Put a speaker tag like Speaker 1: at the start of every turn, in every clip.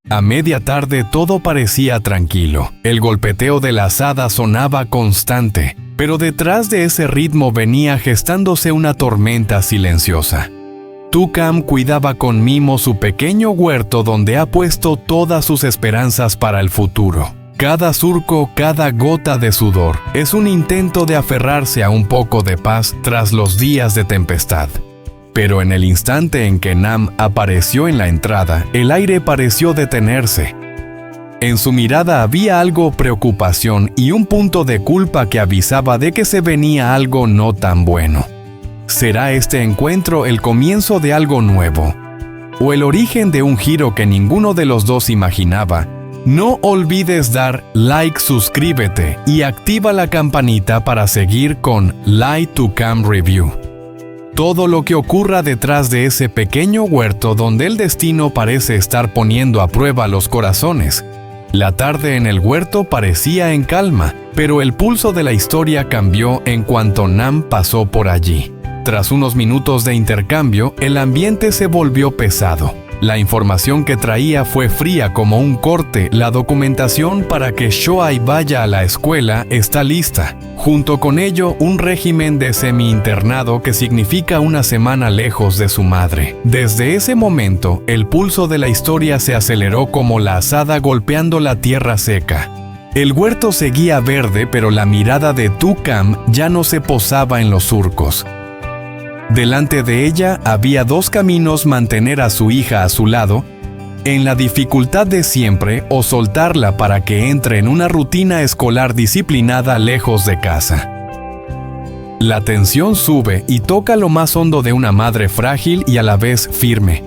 Speaker 1: A media tarde todo parecía tranquilo. El golpeteo de la azada sonaba constante, pero detrás de ese ritmo venía gestándose una tormenta silenciosa. Tucam cuidaba con mimo su pequeño huerto donde ha puesto todas sus esperanzas para el futuro. Cada surco, cada gota de sudor, es un intento de aferrarse a un poco de paz tras los días de tempestad. Pero en el instante en que Nam apareció en la entrada, el aire pareció detenerse. En su mirada había algo preocupación y un punto de culpa que avisaba de que se venía algo no tan bueno. ¿Será este encuentro el comienzo de algo nuevo? ¿O el origen de un giro que ninguno de los dos imaginaba? No olvides dar like, suscríbete y activa la campanita para seguir con Light Tucam Review. Todo lo que ocurra detrás de ese pequeño huerto donde el destino parece estar poniendo a prueba los corazones. La tarde en el huerto parecía en calma, pero el pulso de la historia cambió en cuanto Nam pasó por allí. Tras unos minutos de intercambio, el ambiente se volvió pesado. La información que traía fue fría como un corte. La documentación para que Shoai vaya a la escuela está lista. Junto con ello, un régimen de semi-internado que significa una semana lejos de su madre. Desde ese momento, el pulso de la historia se aceleró como la azada golpeando la tierra seca. El huerto seguía verde, pero la mirada de Tucam ya no se posaba en los surcos. Delante de ella había dos caminos: mantener a su hija a su lado, en la dificultad de siempre, o soltarla para que entre en una rutina escolar disciplinada lejos de casa. La tensión sube y toca lo más hondo de una madre frágil y a la vez firme.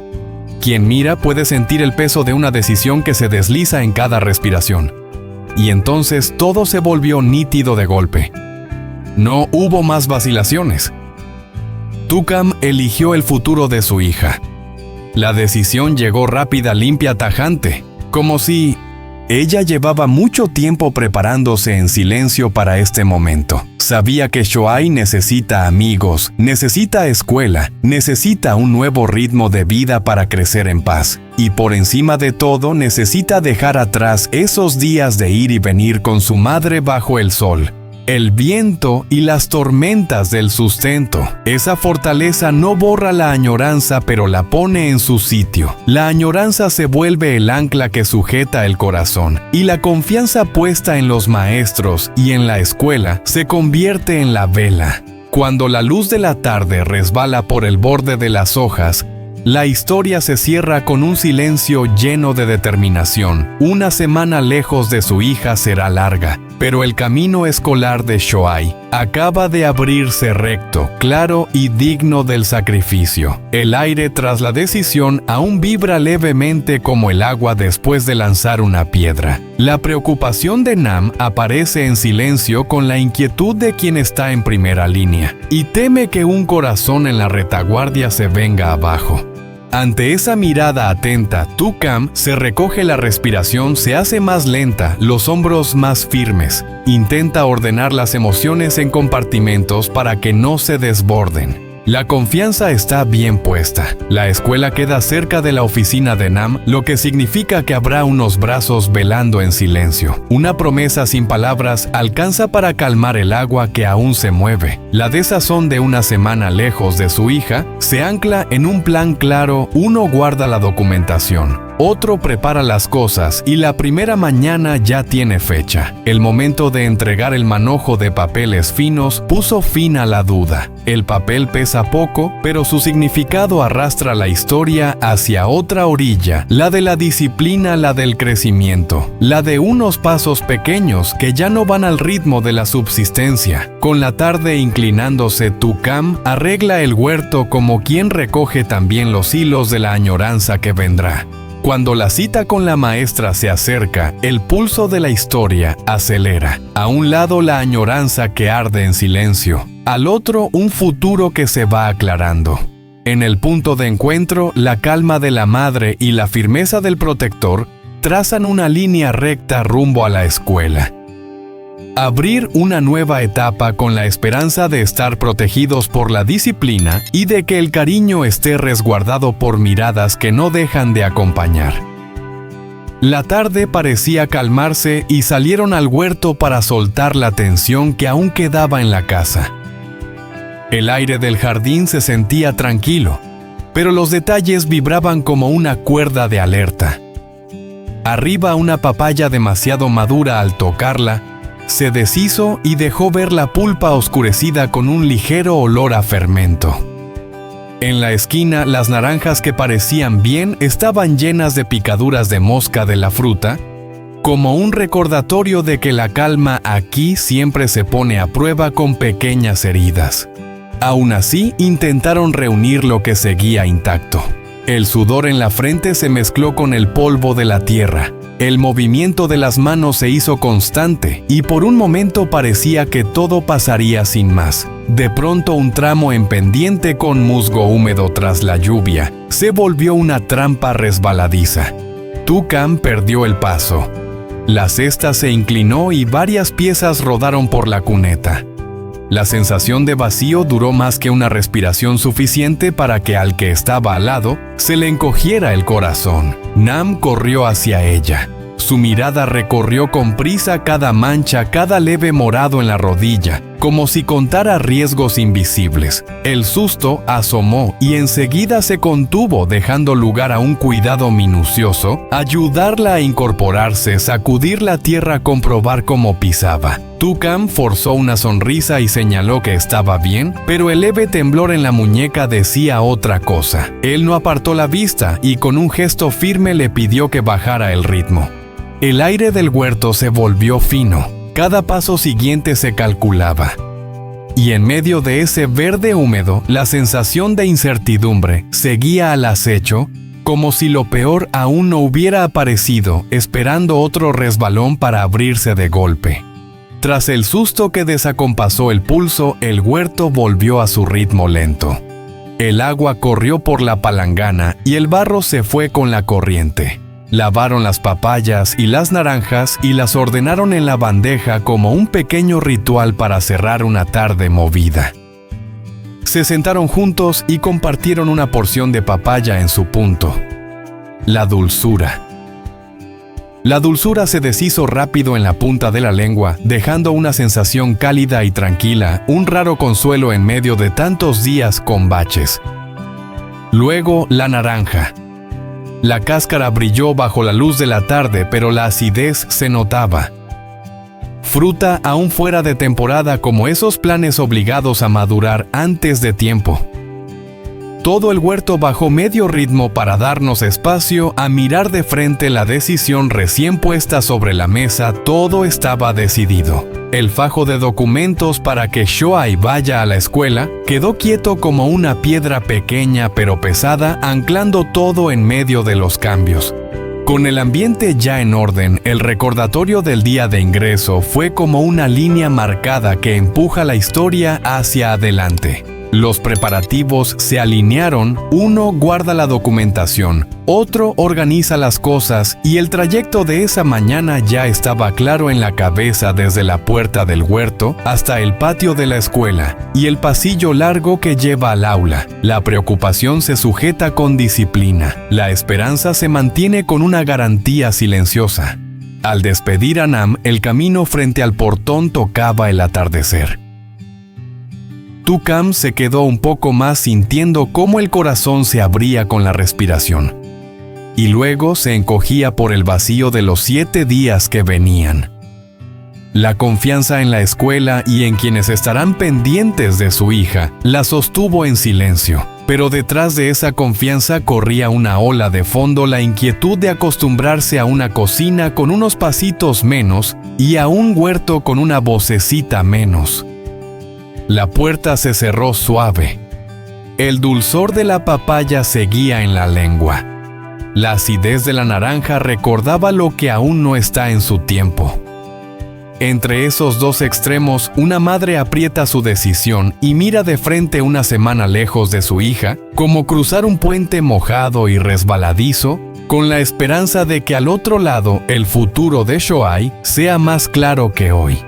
Speaker 1: Quien mira puede sentir el peso de una decisión que se desliza en cada respiración. Y entonces todo se volvió nítido de golpe. No hubo más vacilaciones. Tucam eligió el futuro de su hija. La decisión llegó rápida, limpia, tajante, como si ella llevaba mucho tiempo preparándose en silencio para este momento. Sabía que Shoai necesita amigos, necesita escuela, necesita un nuevo ritmo de vida para crecer en paz. Y por encima de todo, necesita dejar atrás esos días de ir y venir con su madre bajo el sol, el viento y las tormentas del sustento. Esa fortaleza no borra la añoranza, pero la pone en su sitio. La añoranza se vuelve el ancla que sujeta el corazón, y la confianza puesta en los maestros y en la escuela se convierte en la vela. Cuando la luz de la tarde resbala por el borde de las hojas, la historia se cierra con un silencio lleno de determinación. Una semana lejos de su hija será larga, pero el camino escolar de Shoai acaba de abrirse recto, claro y digno del sacrificio. El aire tras la decisión aún vibra levemente como el agua después de lanzar una piedra. La preocupación de Nam aparece en silencio con la inquietud de quien está en primera línea y teme que un corazón en la retaguardia se venga abajo. Ante esa mirada atenta, Tucam se recoge la respiración, se hace más lenta, los hombros más firmes. Intenta ordenar las emociones en compartimentos para que no se desborden. La confianza está bien puesta. La escuela queda cerca de la oficina de Nam, lo que significa que habrá unos brazos velando en silencio. Una promesa sin palabras alcanza para calmar el agua que aún se mueve. La desazón de una semana lejos de su hija se ancla en un plan claro. Uno guarda la documentación, otro prepara las cosas y la primera mañana ya tiene fecha. El momento de entregar el manojo de papeles finos puso fin a la duda. El papel pesa poco, pero su significado arrastra la historia hacia otra orilla, la de la disciplina, la del crecimiento, la de unos pasos pequeños que ya no van al ritmo de la subsistencia. Con la tarde inclinándose, Tucam arregla el huerto como quien recoge también los hilos de la añoranza que vendrá. Cuando la cita con la maestra se acerca, el pulso de la historia acelera. A un lado la añoranza que arde en silencio, al otro un futuro que se va aclarando. En el punto de encuentro, la calma de la madre y la firmeza del protector trazan una línea recta rumbo a la escuela. Abrir una nueva etapa con la esperanza de estar protegidos por la disciplina y de que el cariño esté resguardado por miradas que no dejan de acompañar. La tarde parecía calmarse y salieron al huerto para soltar la tensión que aún quedaba en la casa. El aire del jardín se sentía tranquilo, pero los detalles vibraban como una cuerda de alerta. Arriba, una papaya demasiado madura al tocarla se deshizo y dejó ver la pulpa oscurecida con un ligero olor a fermento. En la esquina, las naranjas que parecían bien estaban llenas de picaduras de mosca de la fruta, como un recordatorio de que la calma aquí siempre se pone a prueba con pequeñas heridas. Aún así, intentaron reunir lo que seguía intacto. El sudor en la frente se mezcló con el polvo de la tierra. El movimiento de las manos se hizo constante y por un momento parecía que todo pasaría sin más. De pronto, un tramo en pendiente con musgo húmedo tras la lluvia se volvió una trampa resbaladiza. Tucán perdió el paso. La cesta se inclinó y varias piezas rodaron por la cuneta. La sensación de vacío duró más que una respiración suficiente para que al que estaba al lado se le encogiera el corazón. Nam corrió hacia ella. Su mirada recorrió con prisa cada mancha, cada leve morado en la rodilla, como si contara riesgos invisibles. El susto asomó y enseguida se contuvo, dejando lugar a un cuidado minucioso, ayudarla a incorporarse, sacudir la tierra, comprobar cómo pisaba. Tucán forzó una sonrisa y señaló que estaba bien, pero el leve temblor en la muñeca decía otra cosa. Él no apartó la vista y con un gesto firme le pidió que bajara el ritmo. El aire del huerto se volvió fino. Cada paso siguiente se calculaba. Y en medio de ese verde húmedo, la sensación de incertidumbre seguía al acecho, como si lo peor aún no hubiera aparecido, esperando otro resbalón para abrirse de golpe. Tras el susto que desacompasó el pulso, el huerto volvió a su ritmo lento. El agua corrió por la palangana y el barro se fue con la corriente. Lavaron las papayas y las naranjas y las ordenaron en la bandeja como un pequeño ritual para cerrar una tarde movida. Se sentaron juntos y compartieron una porción de papaya en su punto. La dulzura. La dulzura se deshizo rápido en la punta de la lengua, dejando una sensación cálida y tranquila, un raro consuelo en medio de tantos días con baches. Luego, la naranja. La cáscara brilló bajo la luz de la tarde, pero la acidez se notaba. Fruta aún fuera de temporada, como esos planes obligados a madurar antes de tiempo. Todo el huerto bajó medio ritmo para darnos espacio a mirar de frente la decisión recién puesta sobre la mesa. Todo estaba decidido. El fajo de documentos para que Shoai vaya a la escuela quedó quieto como una piedra pequeña pero pesada, anclando todo en medio de los cambios. Con el ambiente ya en orden, el recordatorio del día de ingreso fue como una línea marcada que empuja la historia hacia adelante. Los preparativos se alinearon, uno guarda la documentación, otro organiza las cosas y el trayecto de esa mañana ya estaba claro en la cabeza desde la puerta del huerto hasta el patio de la escuela y el pasillo largo que lleva al aula. La preocupación se sujeta con disciplina, la esperanza se mantiene con una garantía silenciosa. Al despedir a Nam, el camino frente al portón tocaba el atardecer. Tucán se quedó un poco más sintiendo cómo el corazón se abría con la respiración. Y luego se encogía por el vacío de los 7 días que venían. La confianza en la escuela y en quienes estarán pendientes de su hija la sostuvo en silencio. Pero detrás de esa confianza corría una ola de fondo, la inquietud de acostumbrarse a una cocina con unos pasitos menos y a un huerto con una vocecita menos. La puerta se cerró suave. El dulzor de la papaya seguía en la lengua. La acidez de la naranja recordaba lo que aún no está en su tiempo. Entre esos dos extremos, una madre aprieta su decisión y mira de frente una semana lejos de su hija, como cruzar un puente mojado y resbaladizo, con la esperanza de que al otro lado el futuro de Shoai sea más claro que hoy.